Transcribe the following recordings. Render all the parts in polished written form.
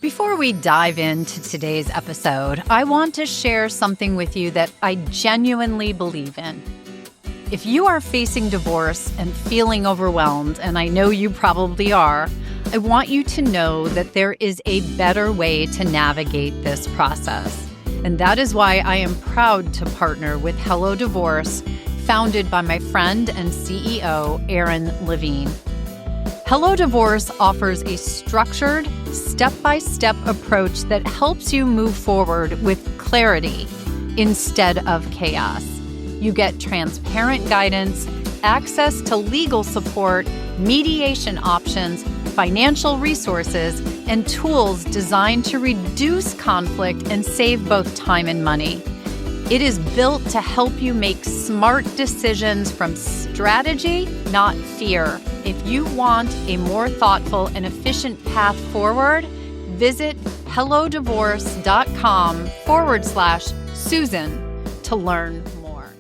Before we dive into today's episode, I want to share something with you that I genuinely believe in. If you are facing divorce and feeling overwhelmed, and I know you probably are, I want you to know that there is a better way to navigate this process. And that is why I am proud to partner with Hello Divorce, founded by my friend and CEO, Erin Levine. Hello Divorce offers a structured, step-by-step approach that helps you move forward with clarity instead of chaos. You get transparent guidance, access to legal support, mediation options, financial resources, and tools designed to reduce conflict and save both time and money. It is built to help you make smart decisions from strategy, not fear. If you want a more thoughtful and efficient path forward, visit hellodivorce.com/Susan to learn more.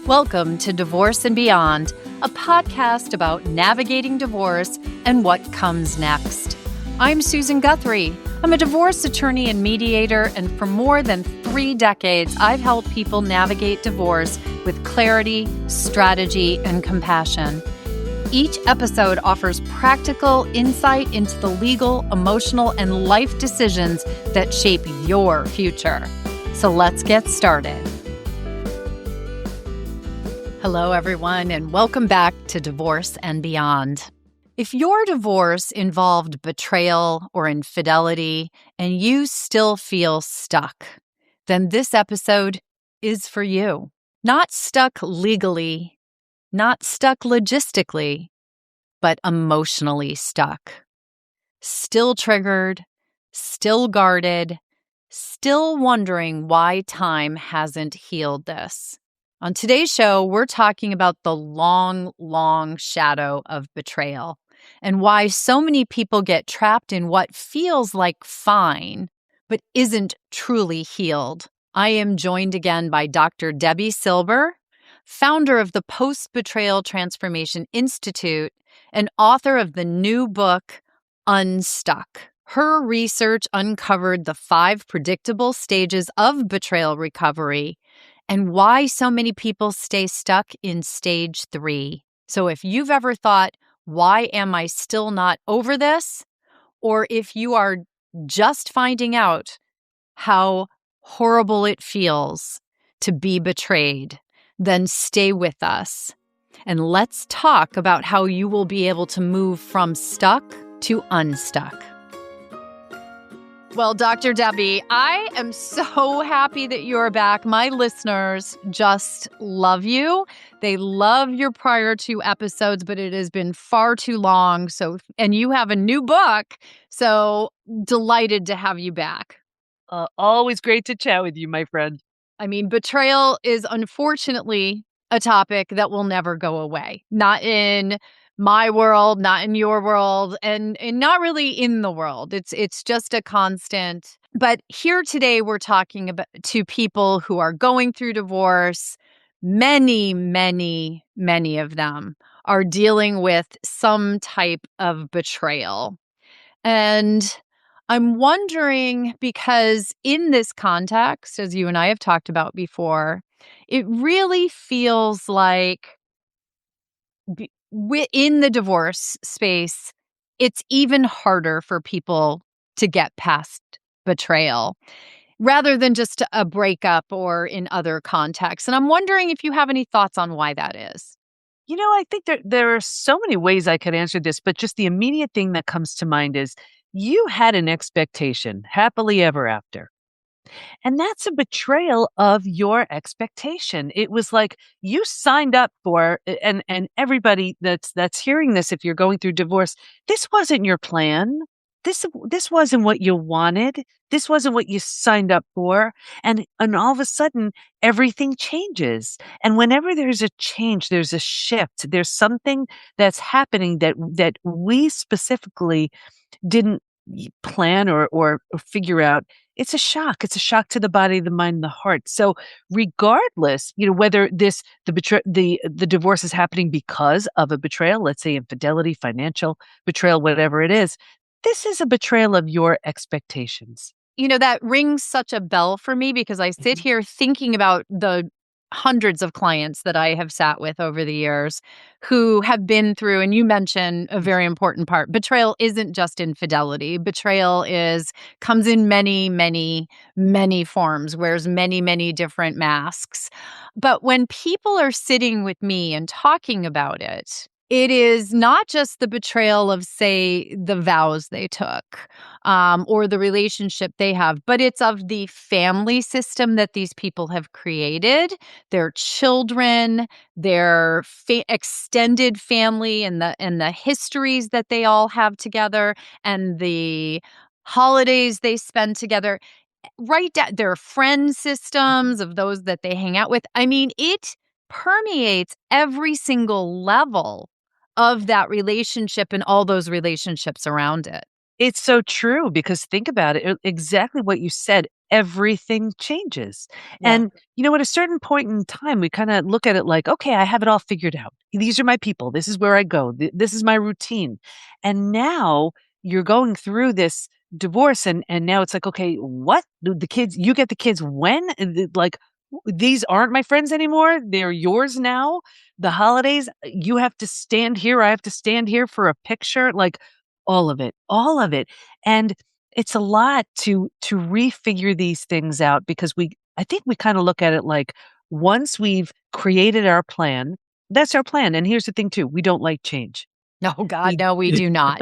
Welcome to Divorce and Beyond, a podcast about navigating divorce and what comes next. I'm Susan Guthrie. I'm a divorce attorney and mediator, and for more than 3 decades, I've helped people navigate divorce with clarity, strategy, and compassion. Each episode offers practical insight into the legal, emotional, and life decisions that shape your future. So let's get started. Hello, everyone, and welcome back to Divorce and Beyond. If your divorce involved betrayal or infidelity and you still feel stuck, then this episode is for you. Not stuck legally, not stuck logistically, but emotionally stuck. Still triggered, still guarded, still wondering why time hasn't healed this. On today's show, we're talking about the long shadow of betrayal and why so many people get trapped in what feels like fine, but isn't truly healed. I am joined again by Dr. Debi Silber, founder of the Post Betrayal Transformation Institute and author of the new book, Unstuck. Her research uncovered the 5 predictable stages of betrayal recovery and why so many people stay stuck in stage 3. So if you've ever thought, why am I still not over this? Or if you are just finding out how horrible it feels to be betrayed, then stay with us. And let's talk about how you will be able to move from stuck to unstuck. Well, Dr. Debi, I am so happy that you're back. My listeners just love you. They love your prior 2 episodes, but it has been far too long. And you have a new book, so delighted to have you back. Always great to chat with you, my friend. I mean, betrayal is unfortunately a topic that will never go away. Not in my world, not in your world, and not really in the world. It's just a constant. But here today, we're talking about to people who are going through divorce. Many of them are dealing with some type of betrayal. And I'm wondering, because in this context, as you and I have talked about before, it really feels like in the divorce space, it's even harder for people to get past betrayal rather than just a breakup or in other contexts. And I'm wondering if you have any thoughts on why that is. You know, I think there are so many ways I could answer this, but just the immediate thing that comes to mind is you had an expectation, happily ever after. And that's a betrayal of your expectation. It was like you signed up for, and everybody that's hearing this, if you're going through divorce, this wasn't your plan. This wasn't what you wanted. This wasn't what you signed up for. And all of a sudden, everything changes. And whenever there's a change, there's a shift. There's something that's happening that we specifically didn't plan or figure out. it's a shock. It's a shock to the body, the mind, the heart. So regardless, whether the divorce is happening because of a betrayal, let's say infidelity, financial betrayal, whatever it is, this is a betrayal of your expectations. That rings such a bell for me because I sit Mhm. here thinking about the hundreds of clients that I have sat with over the years who have been through, and you mentioned a very important part. Betrayal isn't just infidelity. Betrayal comes in many, many, many forms, wears many, many different masks. But when people are sitting with me and talking about it, it is not just the betrayal of, say, the vows they took, or the relationship they have, but it's of the family system that these people have created, their children, their extended family, and the histories that they all have together, and the holidays they spend together. Right down their friend systems of those that they hang out with. I mean, it permeates every single level of that relationship and all those relationships around it. It's so true because think about it, exactly what you said, everything changes. Yeah. And, at a certain point in time, we kind of look at it like, okay, I have it all figured out. These are my people. This is where I go. This is my routine. And now you're going through this divorce and now it's like, okay, what do the kids, you get the kids when? Like, these aren't my friends anymore. They're yours now. The holidays, you have to stand here. I have to stand here for a picture. Like, all of it, all of it. And it's a lot to refigure these things out because I think we kind of look at it like once we've created our plan, that's our plan. And here's the thing too, we don't like change. No, God, We no, we do not.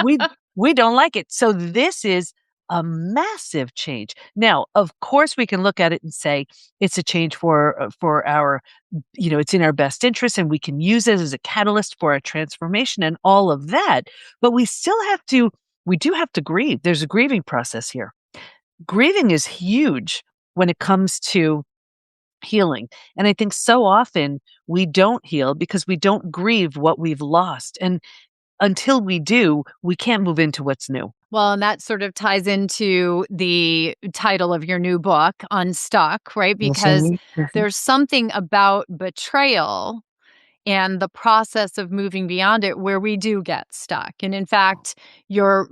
we we don't like it. So this is a massive change. Now, of course, we can look at it and say it's a change for our, it's in our best interest, and we can use it as a catalyst for a transformation and all of that. But we do have to grieve. There's a grieving process here. Grieving is huge when it comes to healing. And I think so often we don't heal because we don't grieve what we've lost. And until we do, we can't move into what's new. Well, and that sort of ties into the title of your new book, Unstuck, right? Because Mhm, mhm. there's something about betrayal and the process of moving beyond it where we do get stuck. And in fact, you're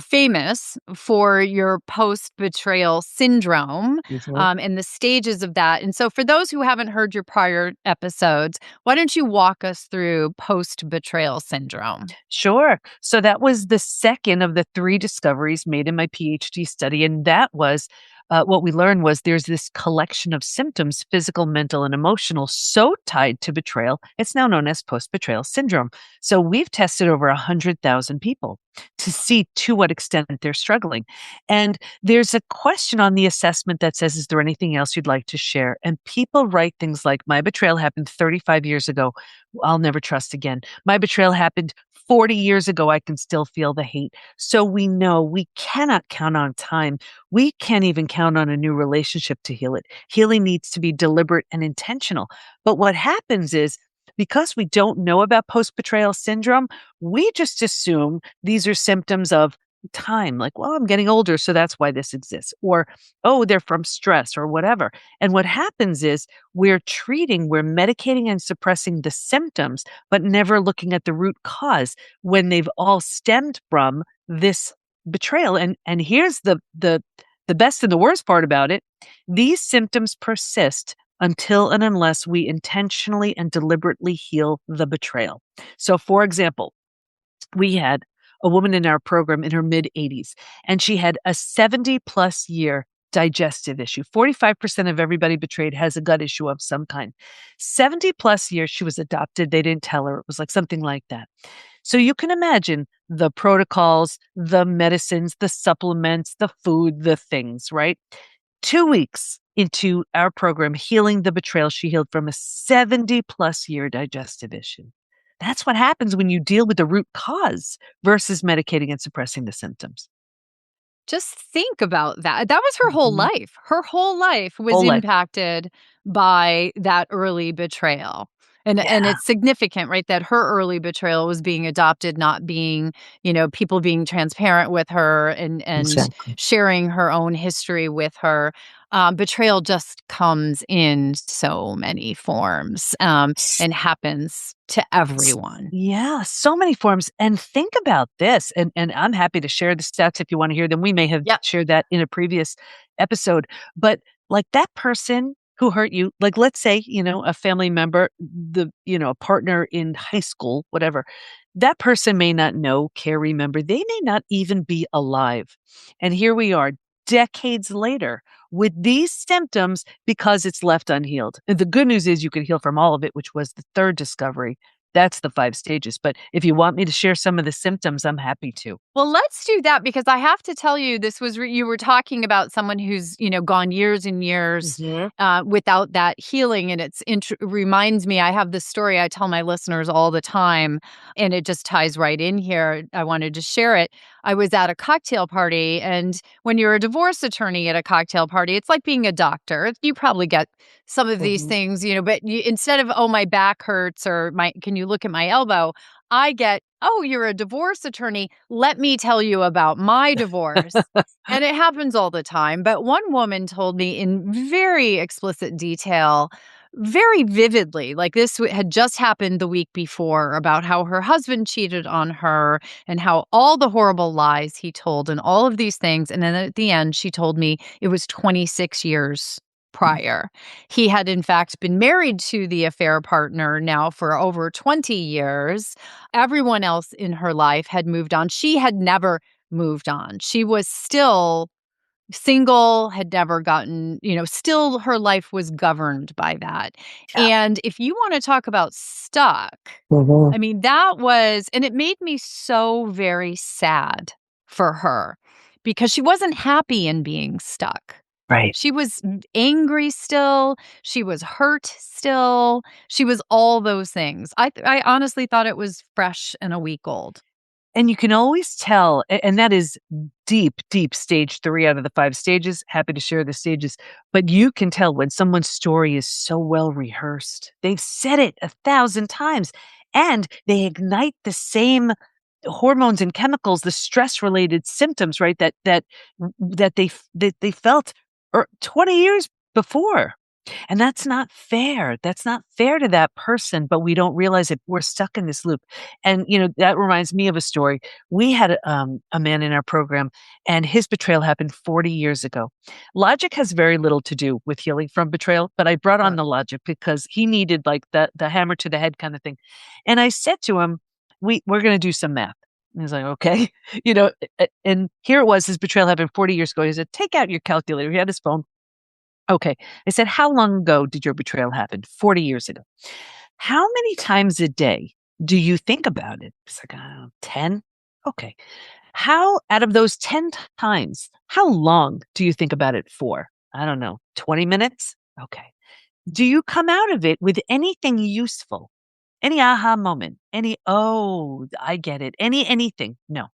famous for your post betrayal syndrome, Mhm. and the stages of that. And so for those who haven't heard your prior episodes, why don't you walk us through post betrayal syndrome? Sure. So that was the second of the three discoveries made in my PhD study. And that was what we learned was there's this collection of symptoms, physical, mental, and emotional, so tied to betrayal. It's now known as post betrayal syndrome. So we've tested over 100,000 people to see to what extent they're struggling. And there's a question on the assessment that says, is there anything else you'd like to share? And people write things like, my betrayal happened 35 years ago. I'll never trust again. My betrayal happened 40 years ago. I can still feel the hate. So we know we cannot count on time. We can't even count on a new relationship to heal it. Healing needs to be deliberate and intentional. But what happens is, because we don't know about post betrayal syndrome, we just assume these are symptoms of time. Like, well, I'm getting older, so that's why this exists. Or, oh, they're from stress or whatever. And what happens is we're medicating and suppressing the symptoms, but never looking at the root cause when they've all stemmed from this betrayal. And here's the best and the worst part about it. These symptoms persist until and unless we intentionally and deliberately heal the betrayal. So for example, we had a woman in our program in her mid 80s, and she had a 70 plus year digestive issue. 45% of everybody betrayed has a gut issue of some kind. 70 plus years, she was adopted. They didn't tell her. It was like something like that. So you can imagine the protocols, the medicines, the supplements, the food, the things, right? 2 weeks into our program, Healing the Betrayal, she healed from a 70 plus year digestive issue. That's what happens when you deal with the root cause versus medicating and suppressing the symptoms. Just think about that. That was her whole Mhm. life. Her whole life was Whole life. impacted by that early betrayal. And Yeah, it's significant, right, that her early betrayal was being adopted, not being, people being transparent with her and exactly. sharing her own history with her. Betrayal just comes in so many forms, and happens to everyone. Yeah, so many forms. And think about this, and I'm happy to share the stats if you want to hear them. We may have Yep. shared that in a previous episode, but like that person who hurt you, like let's say, a family member, a partner in high school, whatever. That person may not know, care, remember. They may not even be alive. And here we are decades later with these symptoms because it's left unhealed. And the good news is you can heal from all of it, which was the third discovery. That's the 5 stages, but if you want me to share some of the symptoms, I'm happy to. Well, let's do that because I have to tell you, this was you were talking about someone who's gone years and years Mhm. without that healing, and reminds me. I have this story I tell my listeners all the time, and it just ties right in here. I wanted to share it. I was at a cocktail party, and when you're a divorce attorney at a cocktail party, it's like being a doctor. You probably get some of these Mhm. things, but instead of, oh, my back hurts, or my can you look at my elbow, I get, "Oh, you're a divorce attorney. Let me tell you about my divorce." And it happens all the time. But one woman told me in very explicit detail, very vividly, like this had just happened the week before, about how her husband cheated on her and how all the horrible lies he told and all of these things. And then at the end, she told me it was 26 years prior. He had, in fact, been married to the affair partner now for over 20 years. Everyone else in her life had moved on. She had never moved on. She was still single, had never gotten, still her life was governed by that. Yeah. And if you want to talk about stuck, Mhm. I mean, that was, and it made me so very sad for her because she wasn't happy in being stuck. Right. She was angry still. She was hurt still. She was all those things. I honestly thought it was fresh and a week old. And you can always tell, and that is deep, deep stage 3 out of the 5 stages. Happy to share the stages, but you can tell when someone's story is so well rehearsed. They've said it 1,000 times, and they ignite the same hormones and chemicals, the stress-related symptoms, right? That they felt 20 years before. And that's not fair. That's not fair to that person, but we don't realize it. We're stuck in this loop. And, that reminds me of a story. We had a man in our program, and his betrayal happened 40 years ago. Logic has very little to do with healing from betrayal, but I brought on Sure. the logic because he needed like the hammer to the head kind of thing. And I said to him, we're going to do some math. And he's like, okay. And here it was, his betrayal happened 40 years ago. He said, take out your calculator. He had his phone. Okay. I said, how long ago did your betrayal happen? 40 years ago. How many times a day do you think about it? It's like, 10. Okay. How, out of those 10 times, how long do you think about it for? I don't know, 20 minutes? Okay. Do you come out of it with anything useful? Any aha moment? Any, oh, I get it. Anything? No.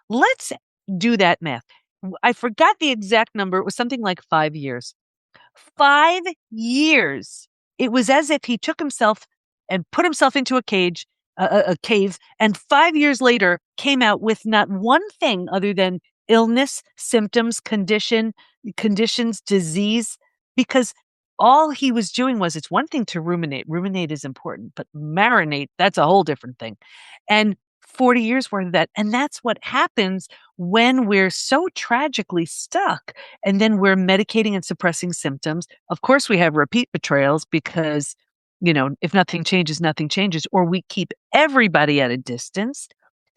Let's do that math. I forgot the exact number. It was something like 5 years. 5 years. It was as if he took himself and put himself into a cage, a cave, and 5 years later came out with not one thing other than illness, symptoms, conditions, disease, because all he was doing was, it's one thing to ruminate. Ruminate is important, but marinate, that's a whole different thing. And 40 years worth of that. And that's what happens when we're so tragically stuck and then we're medicating and suppressing symptoms. Of course, we have repeat betrayals because, if nothing changes, nothing changes, or we keep everybody at a distance.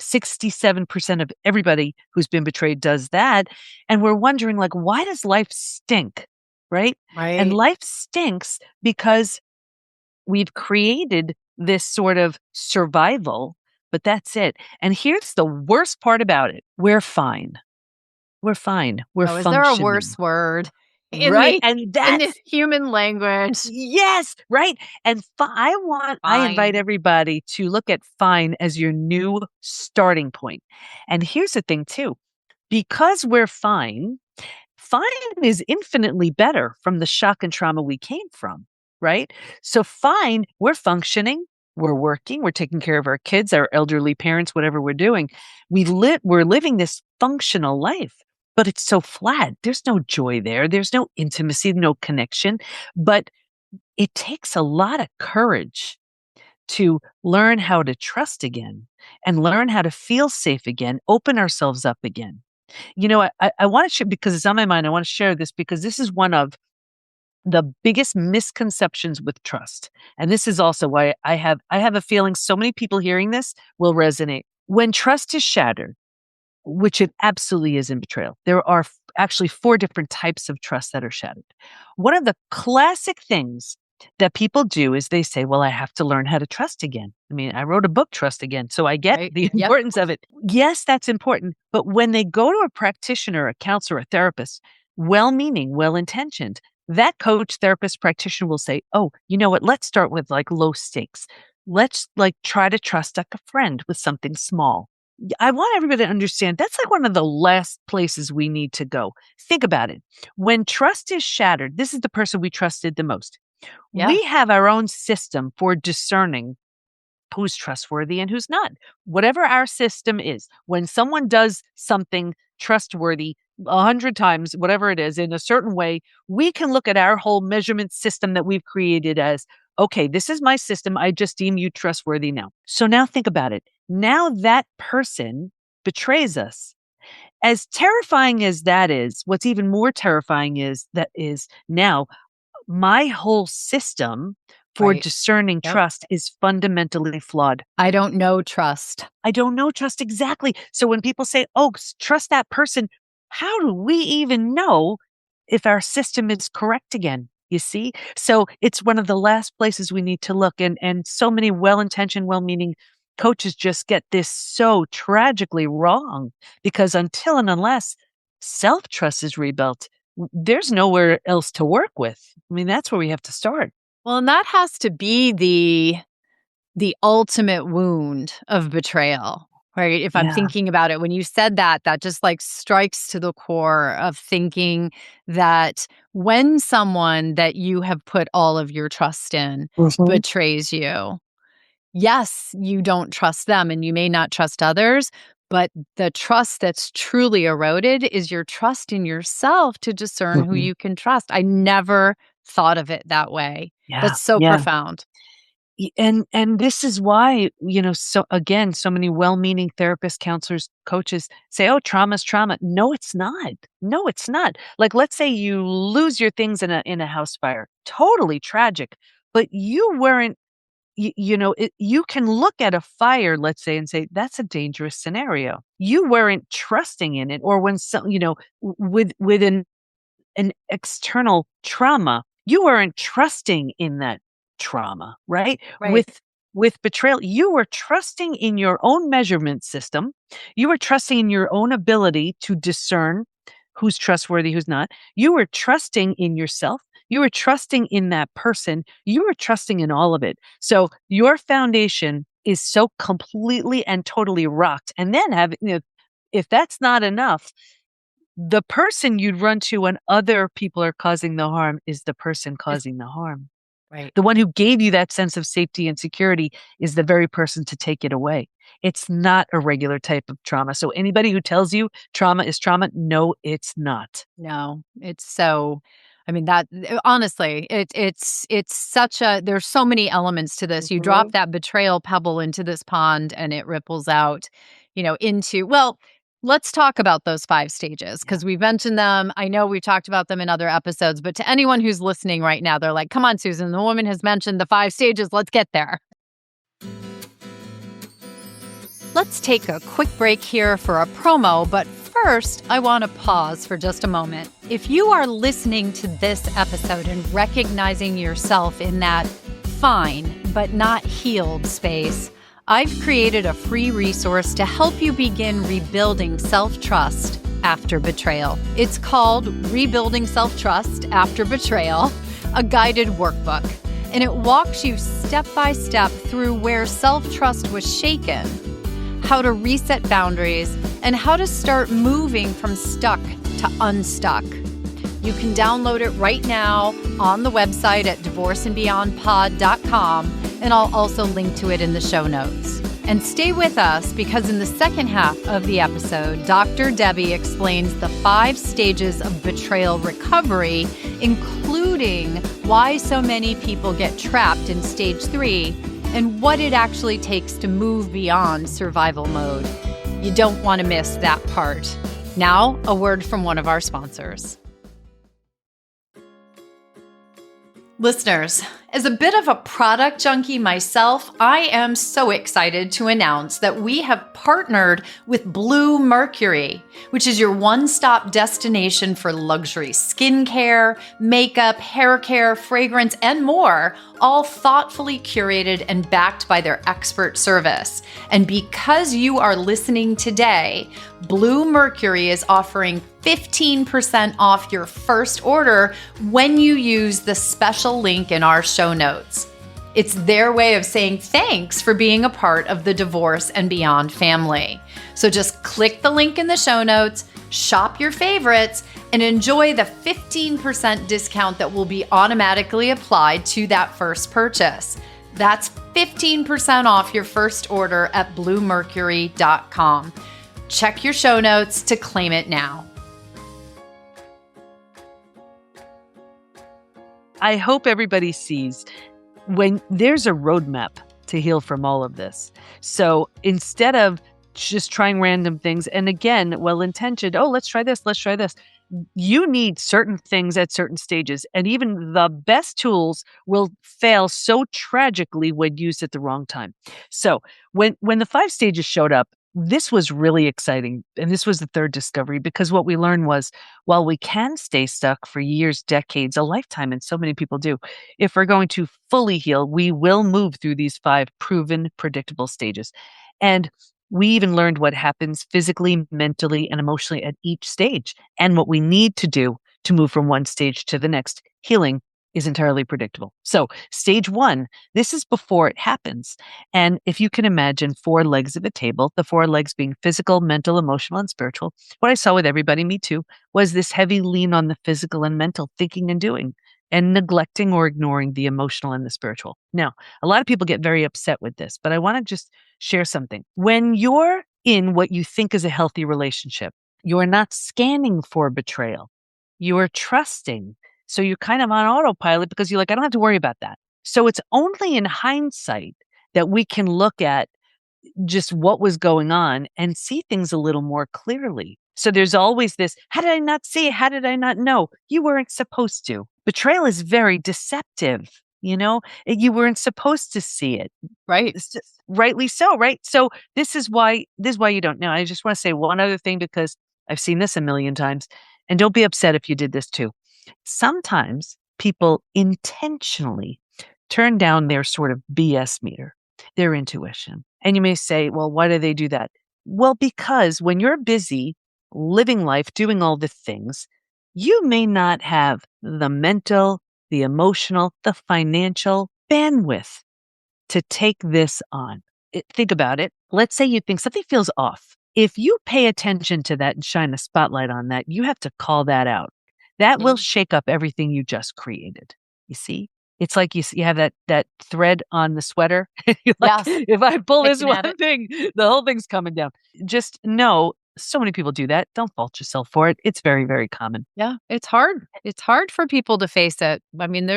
67% of everybody who's been betrayed does that. And we're wondering, like, why does life stink? Right. And Right. life stinks because we've created this sort of survival, but that's it. And here's the worst part about it. We're fine. We're fine. We're Oh, is there a functioning. worse word in Right, the and in the that's human language? yes, right, and I invite Fine. everybody to look at fine as your new starting point. And here's the thing too, because we're fine, fine is infinitely better from the shock and trauma we came from. right? So fine, we're functioning, we're working, we're taking care of our kids, our elderly parents, whatever we're doing. We're living this functional life, but it's so flat. There's no joy there. There's no intimacy, no connection. But it takes a lot of courage to learn how to trust again and learn how to feel safe again, open ourselves up again. I want to share because it's on my mind. I want to share this because this is one of the biggest misconceptions with trust. And this is also why I have a feeling so many people hearing this will resonate. When trust is shattered, which it absolutely is in betrayal, there are actually 4 different types of trust that are shattered. One of the classic things that people do is they say, well, I have to learn how to trust again. I mean, I wrote a book, Trust Again, so I get Right. the Yep. importance of it. Yes, that's important. But when they go to a practitioner, a counselor, a therapist, well-meaning, well-intentioned, that coach, therapist, practitioner will say, oh, you know what? Let's start with like low stakes. Let's like try to trust like a friend with something small. I want everybody to understand that's like one of the last places we need to go. Think about it. When trust is shattered, this is the person we trusted the most. Yeah. We have our own system for discerning who's trustworthy and who's not. Whatever our system is, when someone does something trustworthy 100 times, whatever it is, in a certain way, we can look at our whole measurement system that we've created as, okay, this is my system. I just deem you trustworthy now. So now think about it. Now that person betrays us. As terrifying as that is, what's even more terrifying is now my whole system for Right. discerning Yep. trust is fundamentally flawed. I don't know trust. I don't know trust exactly. So when people say, oh, trust that person, how do we even know if our system is correct again? You see? So it's one of the last places we need to look. And so many well-intentioned, well-meaning coaches just get this so tragically wrong because until and unless self-trust is rebuilt, there's nowhere else to work with. I mean, that's where we have to start. Well, and that has to be the ultimate wound of betrayal, right? If I'm Yeah. thinking about it, when you said that, that just like strikes to the core of thinking that when someone that you have put all of your trust in Mhm. betrays you, yes, you don't trust them and you may not trust others, but the trust that's truly eroded is your trust in yourself to discern who Mhm. you can trust. I never thought of it that way. Yeah. That's so Yeah. profound. And this is why, so again, so many well-meaning therapists, counselors, coaches say, "Oh, trauma's trauma." No, it's not. No, it's not. Like, let's say you lose your things in a house fire. Totally tragic. But you weren't, you can look at a fire, let's say, and say, that's a dangerous scenario. You weren't trusting in it. Or when some, with an external trauma, you weren't trusting in that trauma, right? Right. With betrayal, you were trusting in your own measurement system. You were trusting in your own ability to discern who's trustworthy, who's not. You were trusting in yourself. You were trusting in that person. You were trusting in all of it. So your foundation is so completely and totally rocked. And then if that's not enough, the person you'd run to when other people are causing the harm is the person Is causing the harm. right. The one who gave you that sense of safety and security is the very person to take it away. It's not a regular type of trauma. So anybody who tells you trauma is trauma, no, it's not. No, it's so I mean that honestly, it's such a there's so many elements to this. You drop Mhm. that betrayal pebble into this pond and it ripples out, into well, let's talk about those 5 stages Yeah. because we mentioned them. I know we talked about them in other episodes, but to anyone who's listening right now, they're like, "Come on, Susan, the woman has mentioned the 5 stages. Let's get there." Let's take a quick break here for a promo, but first, I want to pause for just a moment. If you are listening to this episode and recognizing yourself in that fine but not healed space, I've created a free resource to help you begin rebuilding self-trust after betrayal. It's called Rebuilding Self-Trust After Betrayal, a guided workbook, and it walks you step by step through where self-trust was shaken, how to reset boundaries, and how to start moving from stuck to unstuck. You can download it right now on the website at divorceandbeyondpod.com, and I'll also link to it in the show notes. And stay with us because in the second half of the episode, Dr. Debi explains the 5 stages of betrayal recovery, including why so many people get trapped in stage 3 and what it actually takes to move beyond survival mode. You don't want to miss that part. Now, a word from one of our sponsors. Listeners, as a bit of a product junkie myself, I am so excited to announce that we have partnered with Blue Mercury, which is your one-stop destination for luxury skincare, makeup, hair care, fragrance, and more, all thoughtfully curated and backed by their expert service. And because you are listening today, Blue Mercury is offering 15% off your first order when you use the special link in our show notes. It's their way of saying thanks for being a part of the Divorce and Beyond family. So just click the link in the show notes, shop your favorites, and enjoy the 15% discount that will be automatically applied to that first purchase. That's 15% off your first order at bluemercury.com. Check your show notes to claim it now. I hope everybody sees when there's a roadmap to heal from all of this. So instead of just trying random things, and again, well-intentioned, oh, let's try this, you need certain things at certain stages. And even the best tools will fail so tragically when used at the wrong time. So when the 5 stages showed up, this was really exciting. And this was the third discovery, because what we learned was, while we can stay stuck for years, decades, a lifetime, and so many people do, if we're going to fully heal, we will move through these 5 proven, predictable stages. And we even learned what happens physically, mentally, and emotionally at each stage, and what we need to do to move from one stage to the next. Healing is entirely predictable. So stage 1, this is before it happens. And if you can imagine 4 legs of a table, the 4 legs being physical, mental, emotional, and spiritual, what I saw with everybody, me too, was this heavy lean on the physical and mental thinking and doing, and neglecting or ignoring the emotional and the spiritual. Now, a lot of people get very upset with this, but I want to just share something. When you're in what you think is a healthy relationship, you're not scanning for betrayal. You are trusting. So you're kind of on autopilot because you're like, I don't have to worry about that. So it's only in hindsight that we can look at just what was going on and see things a little more clearly. So there's always this, how did I not see it? How did I not know? You weren't supposed to. Betrayal is very deceptive. You weren't supposed to see it. Right. Rightly so, right? So this is why you don't know. I just want to say one other thing, because I've seen this a million times, and don't be upset if you did this too. Sometimes people intentionally turn down their sort of BS meter, their intuition. And you may say, well, why do they do that? Well, because when you're busy living life, doing all the things, you may not have the mental, the emotional, the financial bandwidth to take this on. Think about it. Let's say you think something feels off. If you pay attention to that and shine a spotlight on that, you have to call that out. That will shake up everything you just created. You see? It's like you have that thread on the sweater. You're like, Yes. if I pull this Picking at one thing, the whole thing's coming down. Just know, so many people do that. Don't fault yourself for it. It's very, very common. Yeah, it's hard. It's hard for people to face it. I mean,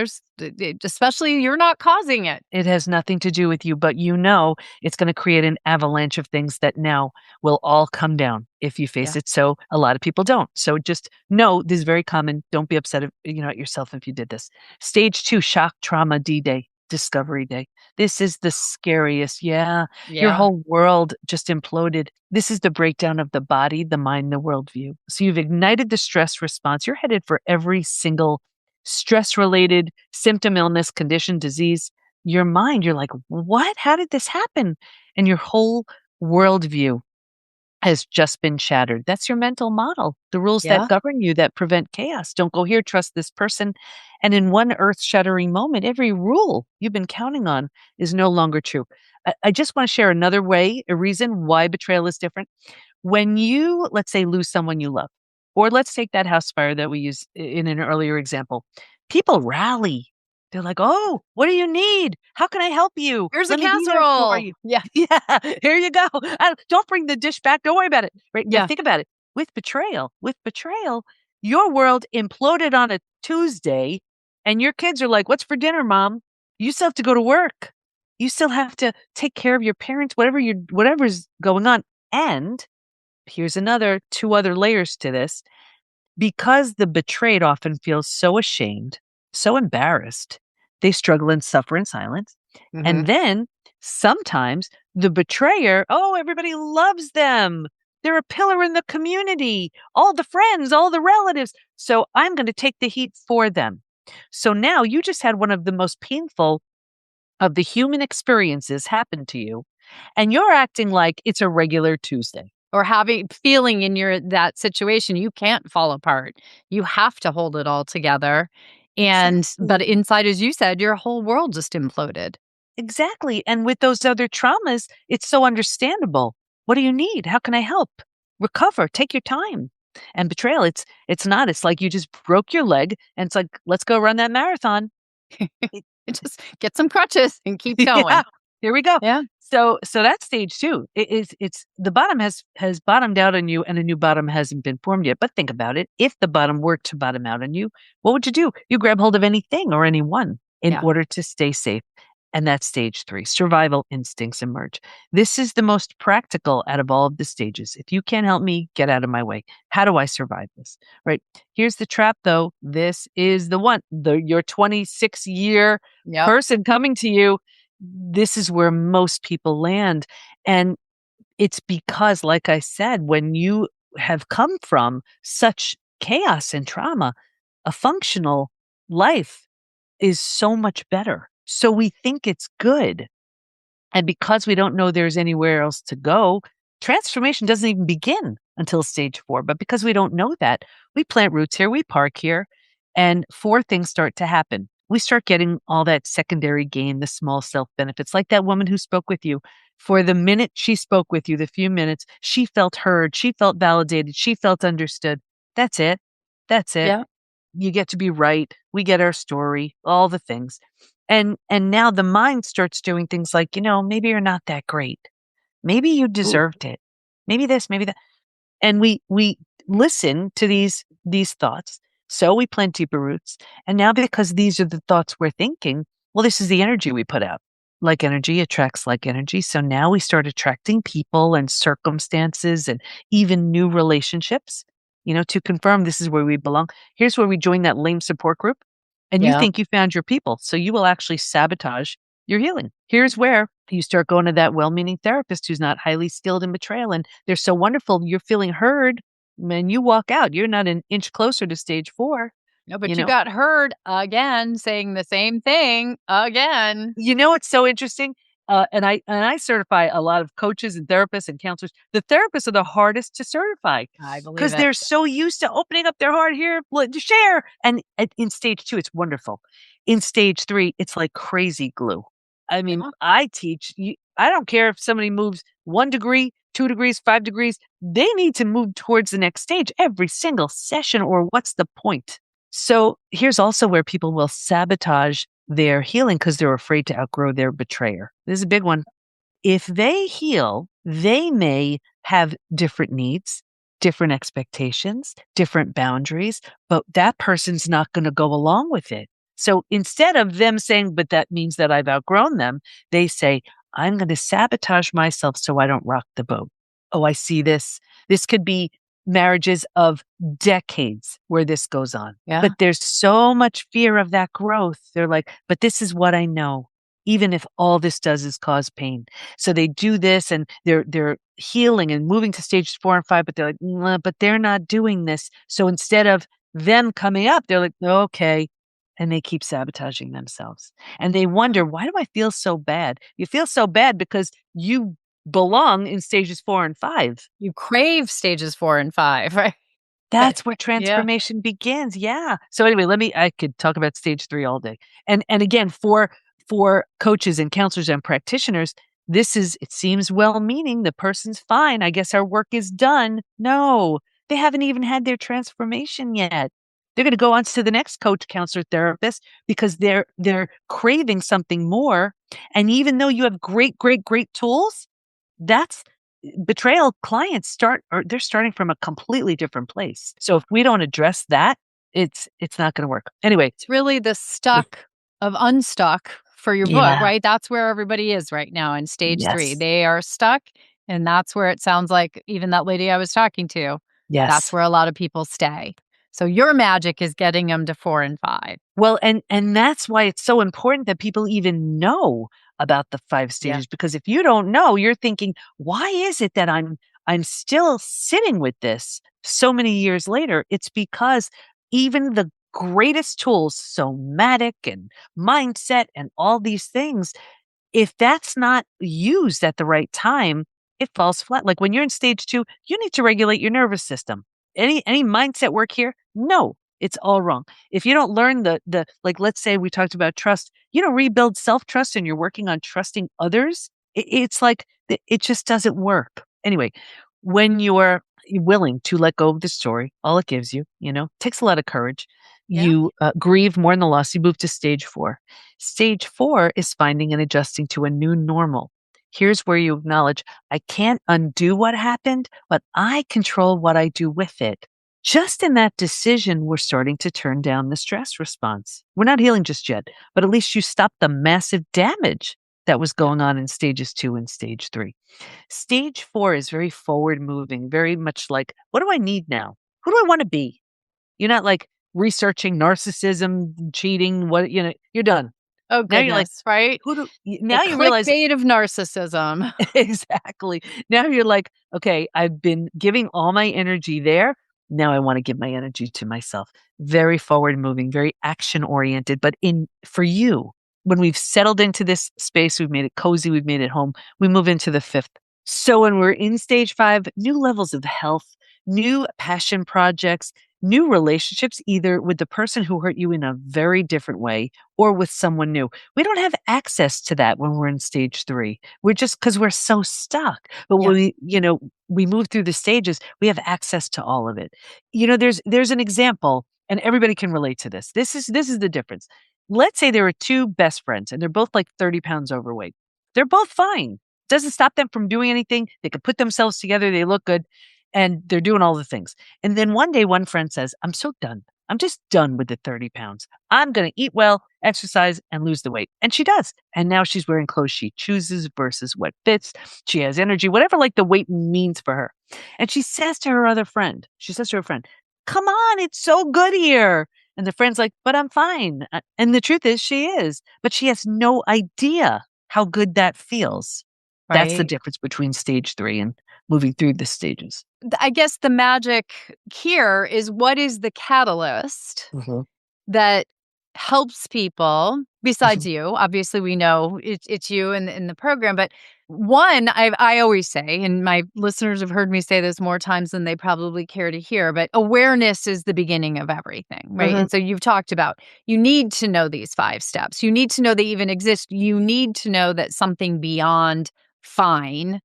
especially you're not causing it. It has nothing to do with you, but it's going to create an avalanche of things that now will all come down if you face it. So a lot of people don't. So just know this is very common. Don't be upset at yourself if you did this. Stage 2, shock, trauma, D-Day, discovery day. This is the scariest. Yeah. Your whole world just imploded. This is the breakdown of the body, the mind, the worldview. So you've ignited the stress response. You're headed for every single stress-related symptom, illness, condition, disease. Your mind, you're like, what? How did this happen? And your whole worldview has just been shattered. That's your mental model, the rules that govern you, that prevent chaos. Don't go here, trust this person. And in one earth-shattering moment, every rule you've been counting on is no longer true. I just want to share another way, a reason why betrayal is different. When you, let's say, lose someone you love, Or let's take that house fire that we used in an earlier example. People rally. They're like, "Oh, what do you need? How can I help you? Here's a Let me be there for casserole. you." Yeah. Yeah, here you go. Don't bring the dish back. Don't worry about it. Right? But Yeah. think about it. With betrayal, your world imploded on a Tuesday, and your kids are like, "What's for dinner, mom?" You still have to go to work. You still have to take care of your parents, whatever's going on. And here's another two other layers to this. Because the betrayed often feels so ashamed, so embarrassed, they struggle and suffer in silence. Hmm. And then sometimes the betrayer, oh, everybody loves them. They're a pillar in the community, all the friends, all the relatives. So I'm going to take the heat for them. So now you just had one of the most painful of the human experiences happen to you, and you're acting like it's a regular Tuesday. Or feeling in that situation, you can't fall apart. You have to hold it all together. But Exactly. inside, as you said, your whole world just imploded. Exactly, and with those other traumas, it's so understandable. What do you need? How can I help? Recover, take your time. And betrayal, it's not. It's like you just broke your leg and it's like, let's go run that marathon. It- Just get some crutches and keep yeah, going. here we go. Yeah. So that's stage 2. It's the bottom has bottomed out on you and a new bottom hasn't been formed yet. But think about it. If the bottom were to bottom out on you, what would you do? You grab hold of anything or anyone in Yeah. order to stay safe. And that's stage 3. Survival instincts emerge. This is the most practical out of all of the stages. If you can't help me, get out of my way. How do I survive this? Right. Here's the trap though. This is the one. Your 26-year Yep. person coming to you, this is where most people land. And it's because, like I said, when you have come from such chaos and trauma, a functional life is so much better. So we think it's good. And because we don't know there's anywhere else to go, transformation doesn't even begin until stage 4. But because we don't know that, we plant roots here, we park here, and 4 things start to happen. We start getting all that secondary gain, the small self benefits, like that woman who spoke with you. For the minute she spoke with you, the few minutes, she felt heard, she felt validated, she felt understood. That's it. That's it. Yeah. You get to be right. We get our story, all the things. And now the mind starts doing things like, maybe you're not that great. Maybe you Ooh. deserved it. Maybe this, maybe that. And we listen to these thoughts. So we plant deeper roots. And now because these are the thoughts we're thinking, well, this is the energy we put out. Like energy attracts like energy. So now we start attracting people and circumstances and even new relationships, to confirm this is where we belong. Here's where we join that lame support group. And you Yeah. think you found your people. So you will actually sabotage your healing. Here's where you start going to that well-meaning therapist who's not highly skilled in betrayal. And they're so wonderful. You're feeling heard. When you walk out, you're not an inch closer to stage 4. No, but You you know, got heard again saying the same thing again. It's so interesting. And I certify a lot of coaches and therapists and counselors. The therapists are the hardest to certify I believe because it. they're so used to opening up their heart here to share. And in stage 2, it's wonderful. In stage 3, it's like crazy glue. I mean, Yeah. I teach you. I don't care if somebody moves 1 degree, 2 degrees, 5 degrees. They need to move towards the next stage every single session, or what's the point? So here's also where people will sabotage their healing because they're afraid to outgrow their betrayer. This is a big one. If they heal, they may have different needs, different expectations, different boundaries, but that person's not going to go along with it. So instead of them saying, but that means that I've outgrown them, they say, I'm going to sabotage myself so I don't rock the boat. Oh, I see this. This could be marriages of decades where this goes on. Yeah. But there's so much fear of that growth. They're like, but this is what I know, even if all this does is cause pain. So they do this and they're healing and moving to stage 4 and 5, but they're like, "Nah," but they're not doing this. So instead of them coming up, they're like, okay. And they keep sabotaging themselves. And they wonder, why do I feel so bad? You feel so bad because you belong in stages 4 and 5. You crave stages 4 and 5, right? But That's where yeah. transformation begins. Yeah. So anyway, I could talk about stage 3 all day. And again, for coaches and counselors and practitioners, it seems well-meaning. The person's fine. I guess our work is done. No, They haven't even had their transformation yet. They're going to go on to the next coach, counselor, therapist because they're craving something more. And even though you have great, great, great tools, that's betrayal clients they're starting from a completely different place. So if we don't address that, it's not going to work. Anyway, It's really the stuck of unstuck for your book, yeah, right? That's where everybody is right now in stage 3. yes, They are stuck, and that's where it sounds like even that lady I was talking to, that's yes. where a lot of people stay. So your magic is getting them to 4 and 5. Well, and that's why it's so important that people even know about the 5 Yeah. stages, because if you don't know, you're thinking, "Why is it that I'm still sitting with this so many years later?" It's because even the greatest tools, somatic and mindset and all these things, if that's not used at the right time, it falls flat. Like when you're in stage 2, you need to regulate your nervous system. Any mindset work here? No, it's all wrong. If you don't learn the like, let's say we talked about trust, you don't rebuild self-trust and you're working on trusting others, it's like it just doesn't work. Anyway, when you're willing to let go of the story, all it gives you, takes a lot of courage. Yeah. You grieve more than the loss. You move to stage 4. Stage 4 is finding and adjusting to a new normal. Here's where you acknowledge, I can't undo what happened, but I control what I do with it. Just in that decision, we're starting to turn down the stress response. We're not healing just yet, but at least you stopped the massive damage that was Yeah. going on in stages 2 and stage 3. Stage 4 is very forward moving, very much like, what do I need now? Who do I want to be? You're not like researching narcissism, cheating, you're done. Oh, Now you're like, goodness, right? The now you realize clickbait of narcissism. exactly. Now you're like, okay, I've been giving all my energy there. Now I want to give my energy to myself. Very forward moving, very action oriented. But for you, when we've settled into this space, we've made it cozy, we've made it home, we move into the 5th. So when we're in stage 5, new levels of health, new passion projects, new relationships, either with the person who hurt you in a very different way or with someone new. We don't have access to that when we're in stage 3. We're just because we're so stuck. But Yeah. when we move through the stages, we have access to all of it. There's an example, and everybody can relate to this. This is the difference. Let's say there are 2 best friends and they're both like 30 pounds overweight. They're both fine. Doesn't stop them from doing anything. They can put themselves together. They look good and they're doing all the things. And then one day, one friend says, I'm so done. I'm just done with the 30 pounds. I'm going to eat well, exercise, and lose the weight. And she does. And now she's wearing clothes she chooses versus what fits. She has energy, whatever like the weight means for her. And she says to her friend, come on, it's so good here. And the friend's like, but I'm fine. And the truth is she is, but she has no idea how good that feels. That's the Right. difference between stage 3 and moving through the stages. I guess the magic here is what is the catalyst Mhm, that helps people besides mhm, you? Obviously, we know it's you in the program, but one, I always say, and my listeners have heard me say this more times than they probably care to hear, but awareness is the beginning of everything, right? mhm, And so you've talked about you need to know these 5 steps. You need to know they even exist. You need to know that something beyond fine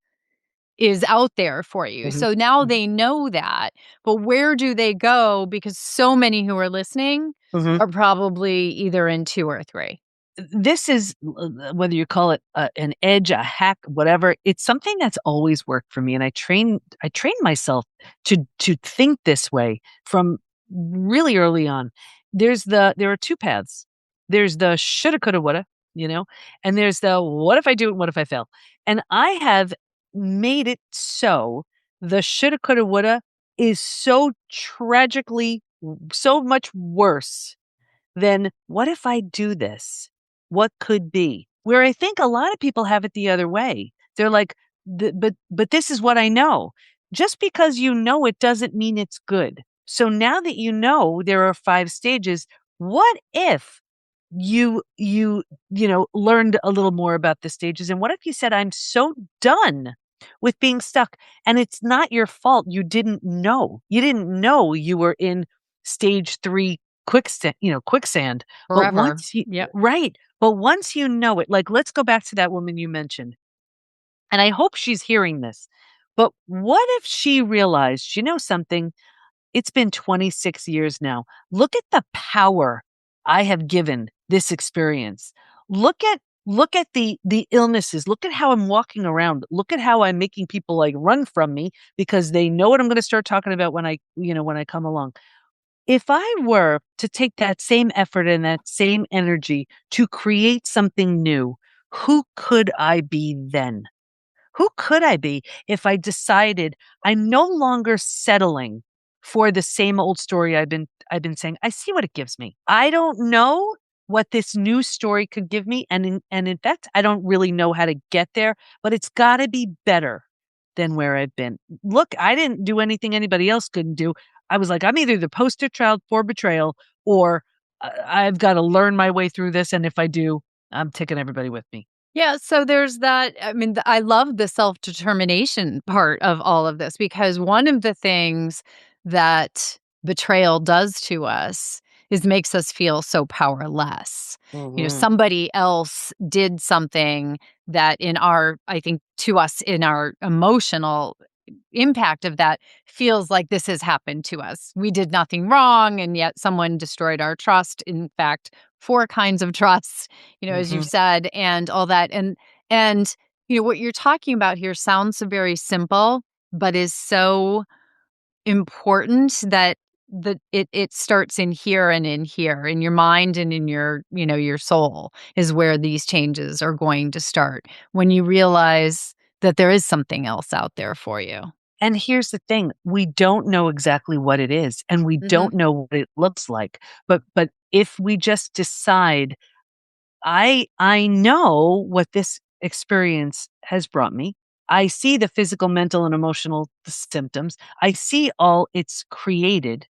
is out there for you. mhm, So now mhm, they know that, but where do they go? Because so many who are listening mhm. are probably either in 2 or 3. This is whether you call it an edge, a hack, whatever. It's something that's always worked for me, and I train myself to think this way from really early on. There are 2 paths. There's the shoulda, coulda, woulda, and there's the what if I do it, what if I fail. And I have made it so the shoulda, coulda, woulda is so tragically so much worse then what if I do this? What could be? Where I think a lot of people have it the other way. They're like, but this is what I know. Just because you know it doesn't mean it's good. So now that you know there are 5 stages, what if learned a little more about the stages? And what if you said, I'm so done with being stuck and it's not your fault. You didn't know. You didn't know you were in stage 3 quicksand. But Forever. once you Yep. right. But once you know it, like let's go back to that woman you mentioned. And I hope she's hearing this. But what if she realized, something? It's been 26 years now. Look at the power I have given this experience. Look at the illnesses. Look at how I'm walking around. Look at how I'm making people like run from me because they know what I'm going to start talking about when I come along. If I were to take that same effort and that same energy to create something new, who could I be then? Who could I be if I decided I'm no longer settling for the same old story I've been saying? I see what it gives me. I don't know what this new story could give me, and in fact, I don't really know how to get there, but it's got to be better than where I've been. Look, I didn't do anything anybody else couldn't do. I was like, I'm either the poster child for betrayal, or I've got to learn my way through this, and if I do, I'm taking everybody with me. Yeah, so there's that. I mean, I love the self-determination part of all of this because one of the things that betrayal does to us is makes us feel so powerless. Mhm. Somebody else did something that I think to us in our emotional impact of that feels like this has happened to us. We did nothing wrong, and yet someone destroyed our trust. In fact, four kinds of trust, as you've Mhm. said, and all that. And what you're talking about here sounds so very simple, but is so important that it starts in here and in here, in your mind and in your soul is where these changes are going to start when you realize that there is something else out there for you. And here's the thing, we don't know exactly what it is, and we Mhm. don't know what it looks like. But if we just decide, I know what this experience has brought me. I see the physical, mental, and emotional symptoms. I see all it's created.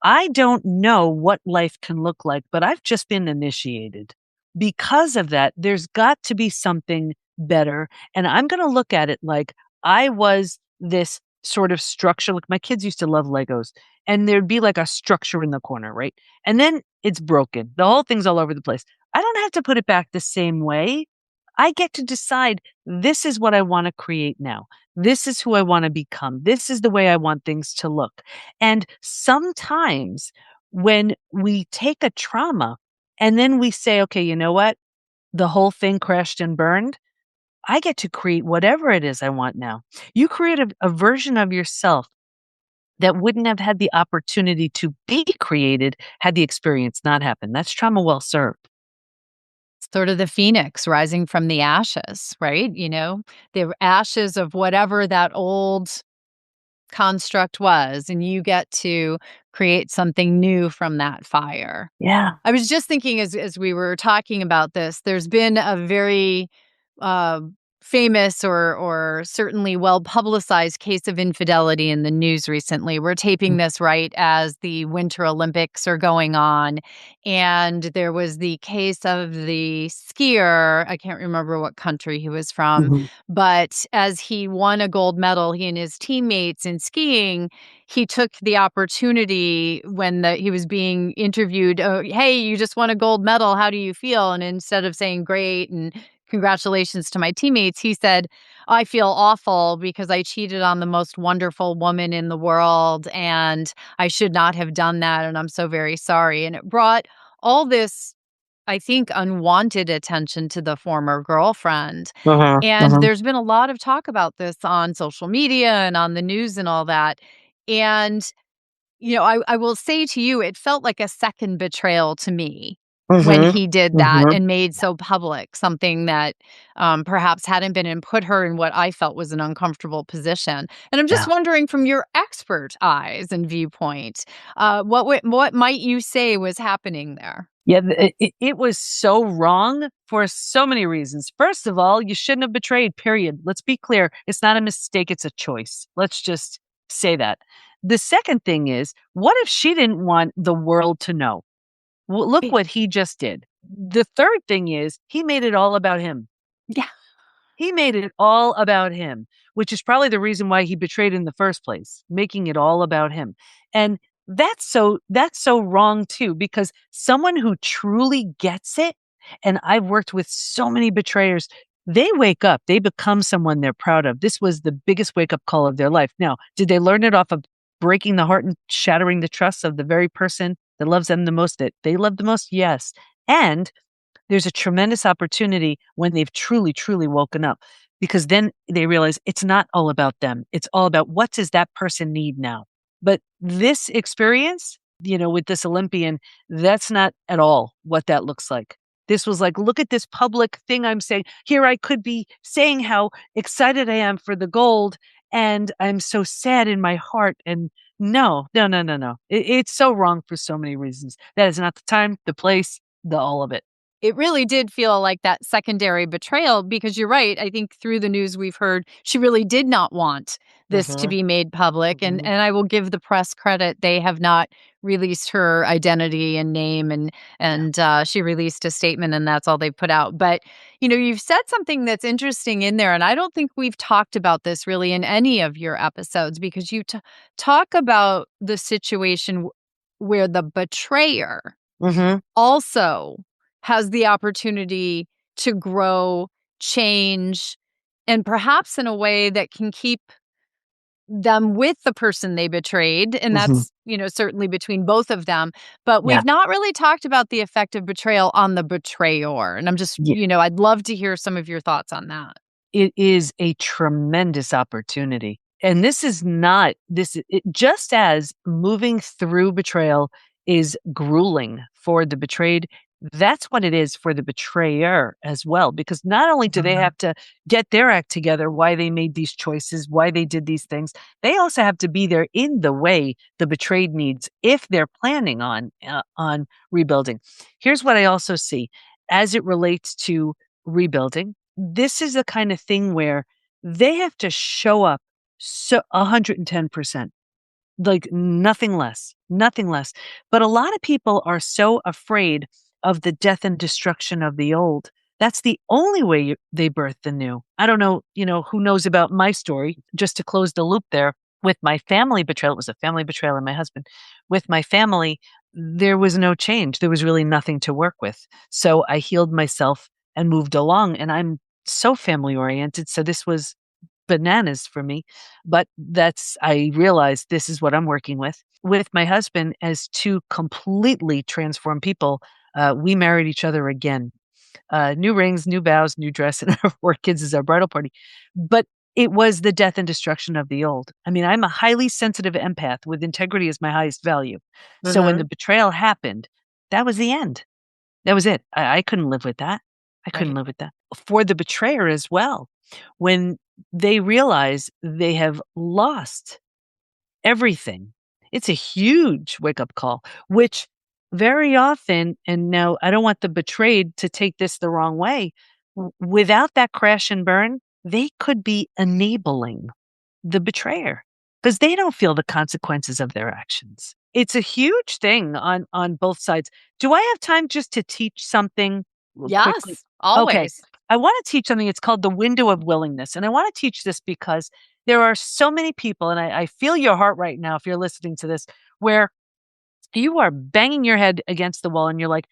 I don't know what life can look like, but I've just been initiated. Because of that, there's got to be something better. And I'm going to look at it like I was this sort of structure. Like my kids used to love Legos, and there'd be like a structure in the corner, right? And then it's broken. The whole thing's all over the place. I don't have to put it back the same way. I get to decide this is what I want to create now. This is who I want to become. This is the way I want things to look. And sometimes when we take a trauma and then we say, okay, you know what? The whole thing crashed and burned. I get to create whatever it is I want now. You create a version of yourself that wouldn't have had the opportunity to be created had the experience not happened. That's trauma well served. Sort of the phoenix rising from the ashes, right? The ashes of whatever that old construct was, and you get to create something new from that fire. Yeah. I was just thinking as we were talking about this, there's been a very uh, famous or certainly well publicized case of infidelity in the news recently. We're taping this right as the Winter Olympics are going on, and there was the case of the skier. I can't remember what country he was from, Mhm. but as he won a gold medal, he and his teammates in skiing, he took the opportunity when he was being interviewed, "Oh, hey, you just won a gold medal. How do you feel?" And instead of saying great and congratulations to my teammates, he said, "I feel awful because I cheated on the most wonderful woman in the world and I should not have done that. And I'm so very sorry." And it brought all this, I think, unwanted attention to the former girlfriend. Uh-huh. And Uh-huh. there's been a lot of talk about this on social media and on the news and all that. And I will say to you, it felt like a second betrayal to me when Mhm. he did that Mhm. and made so public something that perhaps hadn't been and put her in what I felt was an uncomfortable position. And I'm just Yeah. wondering, from your expert eyes and viewpoint, what might you say was happening there? Yeah, it was so wrong for so many reasons. First of all, you shouldn't have betrayed, period. Let's be clear. It's not a mistake, it's a choice. Let's just say that. The second thing is, what if she didn't want the world to know? Well, look Eh, what he just did. The third thing is, he made it all about him. Yeah. He made it all about him, which is probably the reason why he betrayed in the first place, making it all about him. And that's so wrong too, because someone who truly gets it, and I've worked with so many betrayers, they wake up, they become someone they're proud of. This was the biggest wake up call of their life. Now, did they learn it off of breaking the heart and shattering the trust of the very person that loves them the most, that they love the most? Yes. And there's a tremendous opportunity when they've truly, truly woken up, because then they realize it's not all about them. It's all about what does that person need now? But this experience, with this Olympian, that's not at all what that looks like. This was like, look at this public thing I'm saying. Here I could be saying how excited I am for the gold, and I'm so sad in my heart. And no, no, no, no, no. It's so wrong for so many reasons. That is not the time, the place, the all of it. It really did feel like that secondary betrayal because you're right. I think through the news we've heard she really did not want this to Mhm, be made public. And mhm. and I will give the press credit. They have not released her identity and name and she released a statement and that's all they put out. But you've said something that's interesting in there. And I don't think we've talked about this really in any of your episodes because you talk about the situation where the betrayer Mhm. also has the opportunity to grow, change, and perhaps in a way that can keep them with the person they betrayed. And Mhm. that's certainly between both of them. But Yeah. we've not really talked about the effect of betrayal on the betrayer. And I'm just, Yeah. I'd love to hear some of your thoughts on that. It is a tremendous opportunity. And this is not this it, just as moving through betrayal is grueling for the betrayed, that's what it is for the betrayer as well. Because not only do they Mhm. have to get their act together, why they made these choices, why they did these things, they also have to be there in the way the betrayed needs if they're planning on rebuilding. Here's what I also see as it relates to rebuilding. This is the kind of thing where they have to show up 110%, like nothing less, nothing less. But a lot of people are so afraid of the death and destruction of the old. That's the only way they birth the new. I don't know, who knows about my story, just to close the loop there with my family betrayal. It was a family betrayal and my husband. With my family, there was no change. There was really nothing to work with. So I healed myself and moved along. And I'm so family oriented. So this was bananas for me. But I realized this is what I'm working with. With my husband, as two completely transformed people, we married each other again. New rings, new vows, new dress, and our 4 kids is our bridal party. But it was the death and destruction of the old. I mean, I'm a highly sensitive empath with integrity as my highest value. So when the Mhm. betrayal happened, that was the end. That was it. I couldn't live with that. I couldn't Right. live with that. For the betrayer as well, when they realize they have lost everything, it's a huge wake up call, which very often, and now I don't want the betrayed to take this the wrong way, without that crash and burn, they could be enabling the betrayer because they don't feel the consequences of their actions. It's a huge thing on both sides. Do I have time just to teach something quickly? Yes, Okay. always. I want to teach something. It's called the window of willingness. And I want to teach this because there are so many people, and I feel your heart right now if you're listening to this, where you are banging your head against the wall and you're like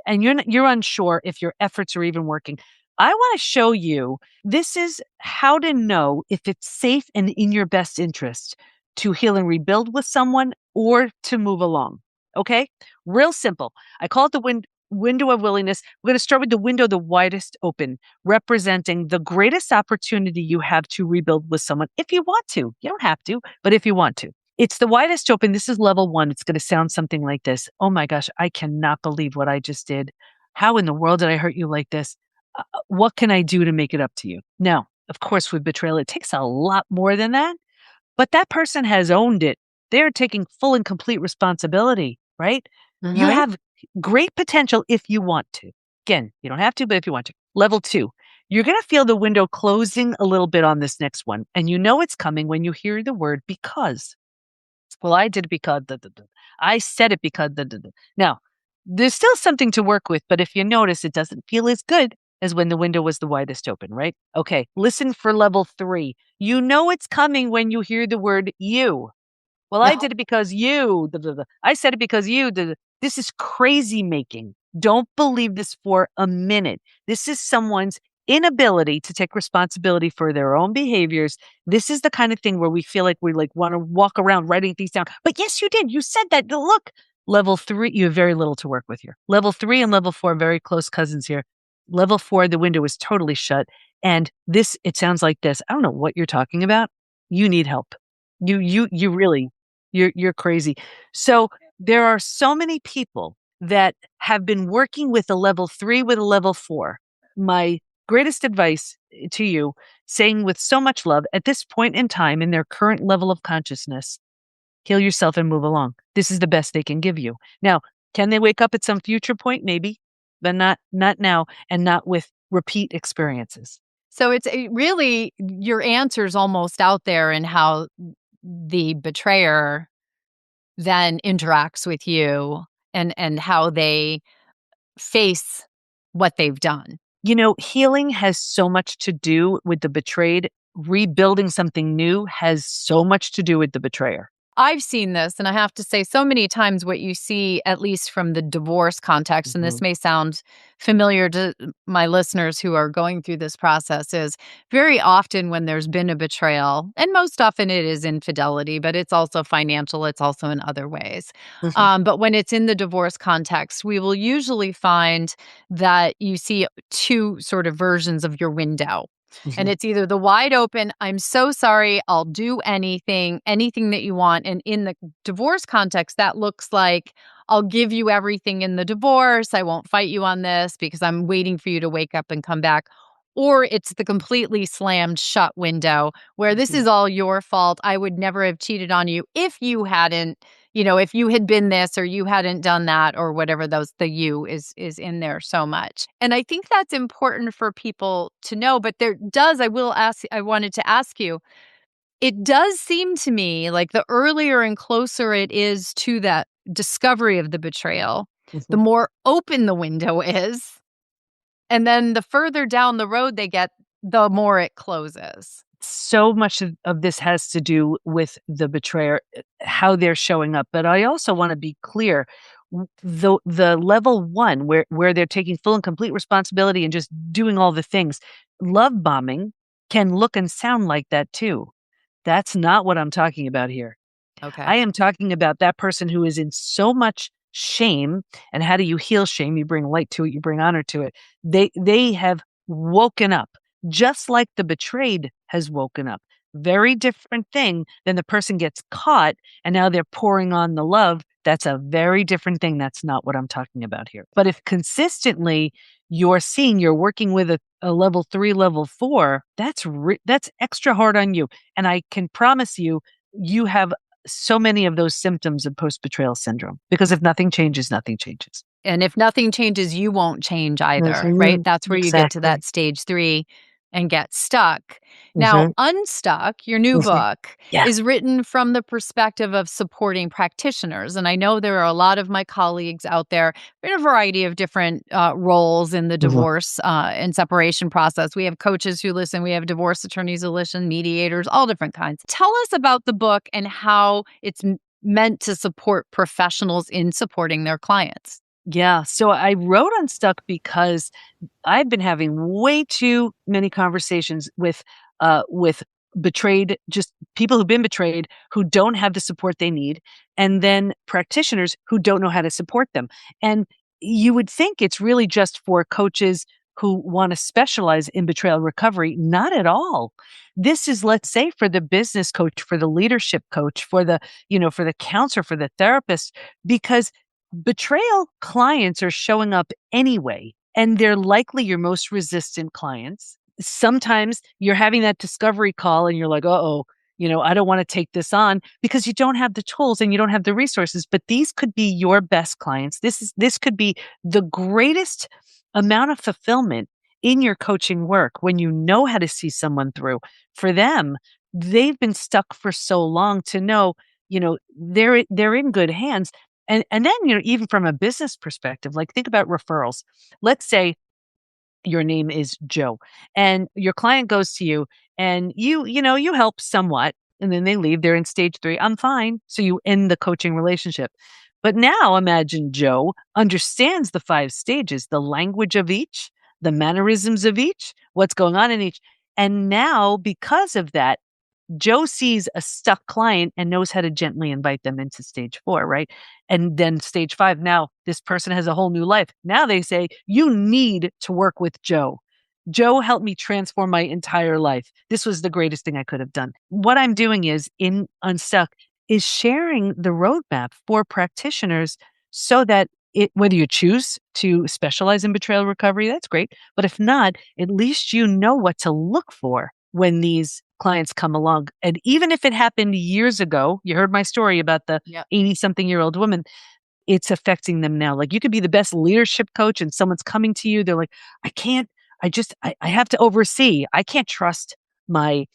and you're unsure if your efforts are even working. I want to show you this is how to know if it's safe and in your best interest to heal and rebuild with someone or to move along. Okay? Real simple. I call it the window of willingness. We're going to start with the window the widest open, representing the greatest opportunity you have to rebuild with someone if you want to. You don't have to, but if you want to. It's the widest open. This is level 1. It's gonna sound something like this. "Oh my gosh, I cannot believe what I just did. How in the world did I hurt you like this? What can I do to make it up to you?" Now, of course, with betrayal, it takes a lot more than that, but that person has owned it. They're taking full and complete responsibility, right? You Mhm. have great potential if you want to. Again, you don't have to, but if you want to. Level 2, you're gonna feel the window closing a little bit on this next one, and you know it's coming when you hear the word "because." Well, I did it because da, da, da. I said it because da, da, da. Now, there's still something to work with, but if you notice, it doesn't feel as good as when the window was the widest open, right? Okay, listen for level 3. You know it's coming when you hear the word you. Well, I did it because you. Da, da, da. I said it because you. Da, da. This is crazy making. Don't believe this for a minute. This is someone's inability to take responsibility for their own behaviors. This is the kind of thing where we feel like we want to walk around writing things down. But yes, you did. You said that. Look, level 3, you have very little to work with here. Level 3 and level 4, very close cousins here. Level 4, the window is totally shut. And this, it sounds like this. I don't know what you're talking about. You need help. You really, you're crazy. So there are so many people that have been working with a level 3 with a level 4. My greatest advice to you, saying with so much love, at this point in time in their current level of consciousness, heal yourself and move along. This is the best they can give you. Now, can they wake up at some future point? Maybe, but not now, and not with repeat experiences. So it's really your answer's almost out there in how the betrayer then interacts with you and how they face what they've done. Healing has so much to do with the betrayed. Rebuilding something new has so much to do with the betrayer. I've seen this, and I have to say, so many times what you see, at least from the divorce context, and this may sound familiar to my listeners who are going through this process, is very often when there's been a betrayal, and most often it is infidelity, but it's also financial, it's also in other ways. Mhm, But when it's in the divorce context, we will usually find that you see two sort of versions of your window. And mhm, it's either the wide open, I'm so sorry, I'll do anything that you want. And in the divorce context, that looks like I'll give you everything in the divorce. I won't fight you on this because I'm waiting for you to wake up and come back. Or it's the completely slammed shut window where this mhm. is all your fault. I would never have cheated on you if you hadn't, if you had been this or you hadn't done that or whatever the you is in there so much. And I think that's important for people to know, but I wanted to ask you, it does seem to me like the earlier and closer it is to that discovery of the betrayal, the Mhm. more open the window is, and then the further down the road they get, the more it closes. So much of this has to do with the betrayer, how they're showing up. But I also want to be clear. The level 1 where they're taking full and complete responsibility and just doing all the things, love bombing can look and sound like that too. That's not what I'm talking about here. Okay. I am talking about that person who is in so much shame. And how do you heal shame? You bring light to it, you bring honor to it. They have woken up, just like the betrayed has woken up. Very different thing than the person gets caught and now they're pouring on the love. That's a very different thing. That's not what I'm talking about here. But if consistently you're working with a level 3, level 4, that's extra hard on you. And I can promise you, you have so many of those symptoms of post betrayal syndrome, because if nothing changes, nothing changes. And if nothing changes, you won't change either, right? Mhm. That's where you get to Exactly. that stage 3 and get stuck. Now, Mhm. Unstuck, your new Mhm. book, Yeah. is written from the perspective of supporting practitioners. And I know there are a lot of my colleagues out there in a variety of different roles in the Mhm. divorce and separation process. We have coaches who listen, we have divorce attorneys who listen, mediators, all different kinds. Tell us about the book and how it's meant to support professionals in supporting their clients. Yeah. So I wrote Unstuck because I've been having way too many conversations with betrayed, just people who've been betrayed who don't have the support they need, and then practitioners who don't know how to support them. And you would think it's really just for coaches who want to specialize in betrayal recovery. Not at all. This is, let's say, for the business coach, for the leadership coach, for the counselor, for the therapist, because betrayal clients are showing up anyway, and they're likely your most resistant clients. Sometimes you're having that discovery call and you're like, "Uh-oh, I don't want to take this on," because you don't have the tools and you don't have the resources, but these could be your best clients. This could be the greatest amount of fulfillment in your coaching work when you know how to see someone through. For them, they've been stuck for so long to know, they're in good hands. And then, even from a business perspective, like think about referrals. Let's say your name is Joe and your client goes to you and you help somewhat and then they leave. They're in stage 3. I'm fine. So you end the coaching relationship. But now imagine Joe understands the 5 stages, the language of each, the mannerisms of each, what's going on in each. And now, because of that, Joe sees a stuck client and knows how to gently invite them into stage 4, right? And then stage 5, now this person has a whole new life. Now they say, you need to work with Joe. Joe helped me transform my entire life. This was the greatest thing I could have done. What I'm doing is in Unstuck is sharing the roadmap for practitioners so that whether you choose to specialize in betrayal recovery, that's great. But if not, at least you know what to look for when these clients come along. And even if it happened years ago, you heard my story about the 80-something-year-old woman, it's affecting them now. Like, you could be the best leadership coach and someone's coming to you. They're like, I have to oversee. I can't trust my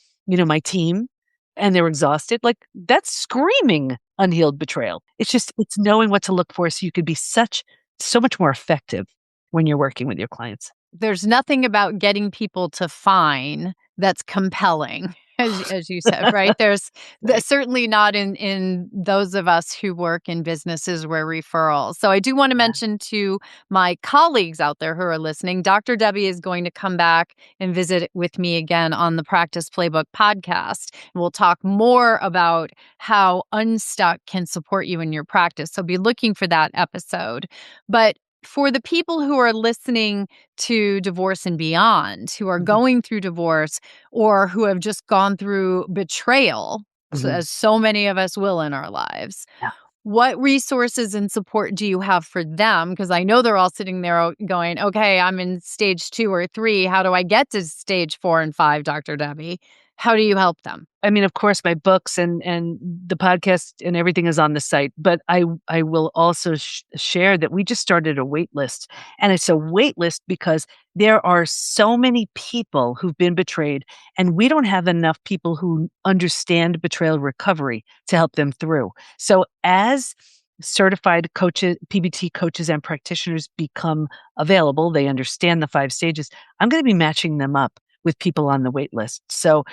team, and they're exhausted. Like, that's screaming unhealed betrayal. It's knowing what to look for so you could be so much more effective when you're working with your clients. There's nothing about getting people to fine that's compelling, as you said, right? There's Right. certainly not in those of us who work in businesses where referrals. So I do want to Yeah. mention to my colleagues out there who are listening, Dr. Debi is going to come back and visit with me again on the Practice Playbook podcast. We'll talk more about how Unstuck can support you in your practice. So be looking for that episode. But for the people who are listening to Divorce and Beyond, who are Mhm. going through divorce or who have just gone through betrayal, Mhm. as so many of us will in our lives, Yeah. what resources and support do you have for them? Because I know they're all sitting there going, okay, I'm in stage 2 or 3. How do I get to stage 4 and 5, Dr. Debi? How do you help them? I mean, of course, my books and the podcast and everything is on the site, but I will also share that we just started a wait list. And it's a wait list because there are so many people who've been betrayed, and we don't have enough people who understand betrayal recovery to help them through. So as certified coaches, PBT coaches and practitioners become available, they understand the 5 stages, I'm going to be matching them up with people on the wait list. So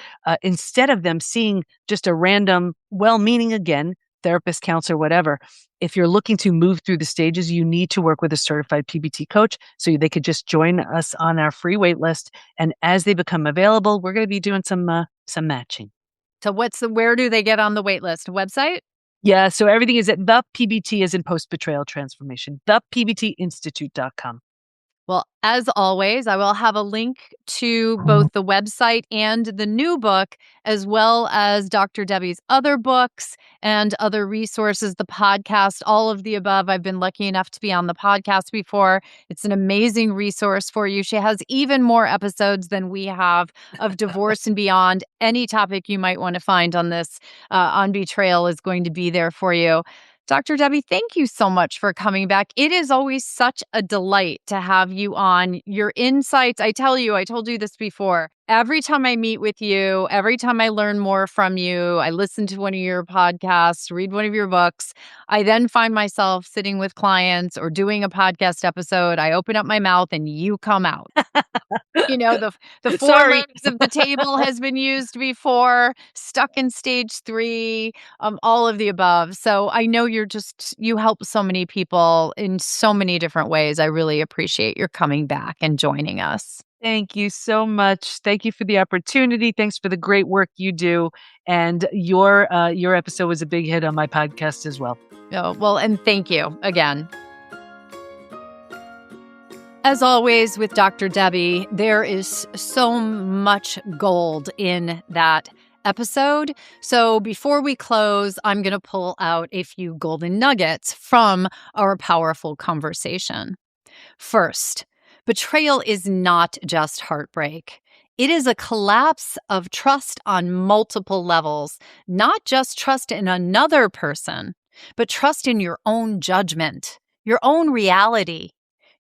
instead of them seeing just a random, well-meaning, again, therapist, counselor, whatever, if you're looking to move through the stages, you need to work with a certified PBT coach so they could just join us on our free wait list. And as they become available, we're going to be doing some matching. So where do they get on the wait list? Website? Yeah, so everything is at the PBT as in Post Betrayal Transformation, thepbtinstitute.com. Well, as always, I will have a link to both the website and the new book, as well as Dr. Debi's other books and other resources, the podcast, all of the above. I've been lucky enough to be on the podcast before. It's an amazing resource for you. She has even more episodes than we have of Divorce and Beyond. Any topic you might want to find on this, on betrayal, is going to be there for you. Dr. Debi, thank you so much for coming back. It is always such a delight to have you on. Your insights, I told you this before. Every time I meet with you, every time I learn more from you, I listen to one of your podcasts, read one of your books, I then find myself sitting with clients or doing a podcast episode. I open up my mouth and you come out. You know, the 4 Sorry. legs of the table has been used before, stuck in stage 3, all of the above. So I know you help so many people in so many different ways. I really appreciate your coming back and joining us. Thank you so much. Thank you for the opportunity. Thanks for the great work you do. And your episode was a big hit on my podcast as well. Oh, well, and thank you again. As always with Dr. Debi, there is so much gold in that episode. So before we close, I'm going to pull out a few golden nuggets from our powerful conversation. First, betrayal is not just heartbreak. It is a collapse of trust on multiple levels, not just trust in another person, but trust in your own judgment, your own reality,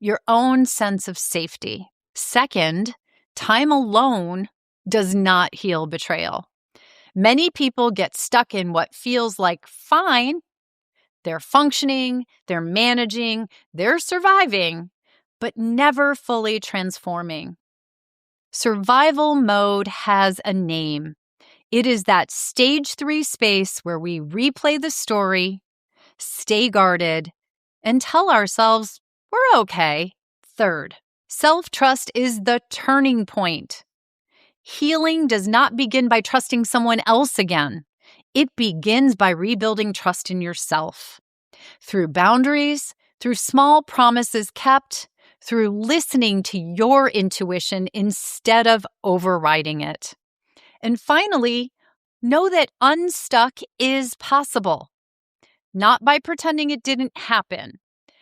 your own sense of safety. Second, time alone does not heal betrayal. Many people get stuck in what feels like fine. They're functioning, they're managing, they're surviving, but never fully transforming. Survival mode has a name. It is that stage 3 space where we replay the story, stay guarded, and tell ourselves we're okay. Third, Self-trust is the turning point. Healing does not begin by trusting someone else again. It begins by rebuilding trust in yourself. Through boundaries, through small promises kept, through listening to your intuition instead of overriding it. And finally, know that unstuck is possible. Not by pretending it didn't happen,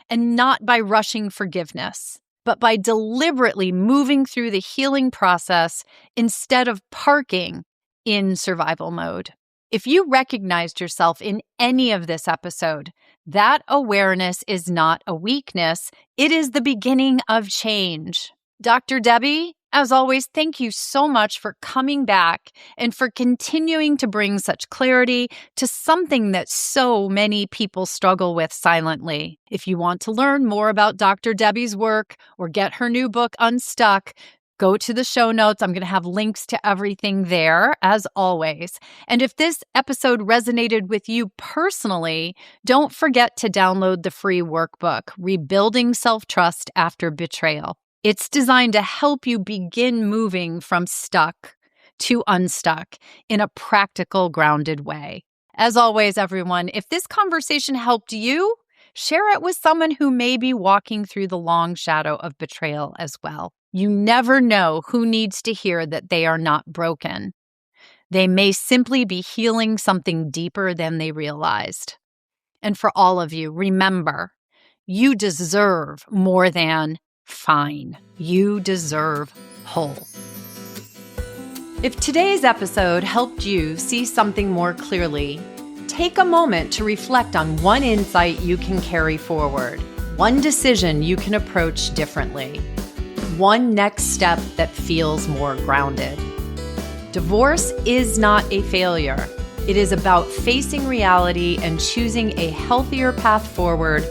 and not by rushing forgiveness, but by deliberately moving through the healing process instead of parking in survival mode. If you recognized yourself in any of this episode, that awareness is not a weakness. It is the beginning of change. Dr. Debi, as always, thank you so much for coming back and for continuing to bring such clarity to something that so many people struggle with silently. If you want to learn more about Dr. Debi's work or get her new book, Unstuck, go to the show notes. I'm going to have links to everything there, as always. And if this episode resonated with you personally, don't forget to download the free workbook, Rebuilding Self-Trust After Betrayal. It's designed to help you begin moving from stuck to unstuck in a practical, grounded way. As always, everyone, if this conversation helped you, share it with someone who may be walking through the long shadow of betrayal as well. You never know who needs to hear that they are not broken. They may simply be healing something deeper than they realized. And for all of you, remember, you deserve more than fine. You deserve whole. If today's episode helped you see something more clearly, take a moment to reflect on one insight you can carry forward, one decision you can approach differently, one next step that feels more grounded. Divorce is not a failure. It is about facing reality and choosing a healthier path forward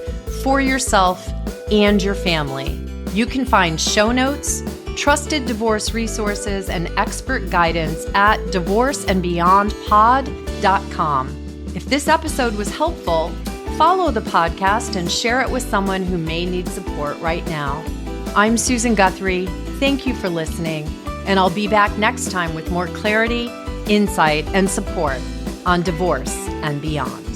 for yourself and your family. You can find show notes, trusted divorce resources, and expert guidance at divorceandbeyondpod.com. If this episode was helpful, follow the podcast and share it with someone who may need support right now. I'm Susan Guthrie. Thank you for listening, and I'll be back next time with more clarity, insight, and support on Divorce and Beyond.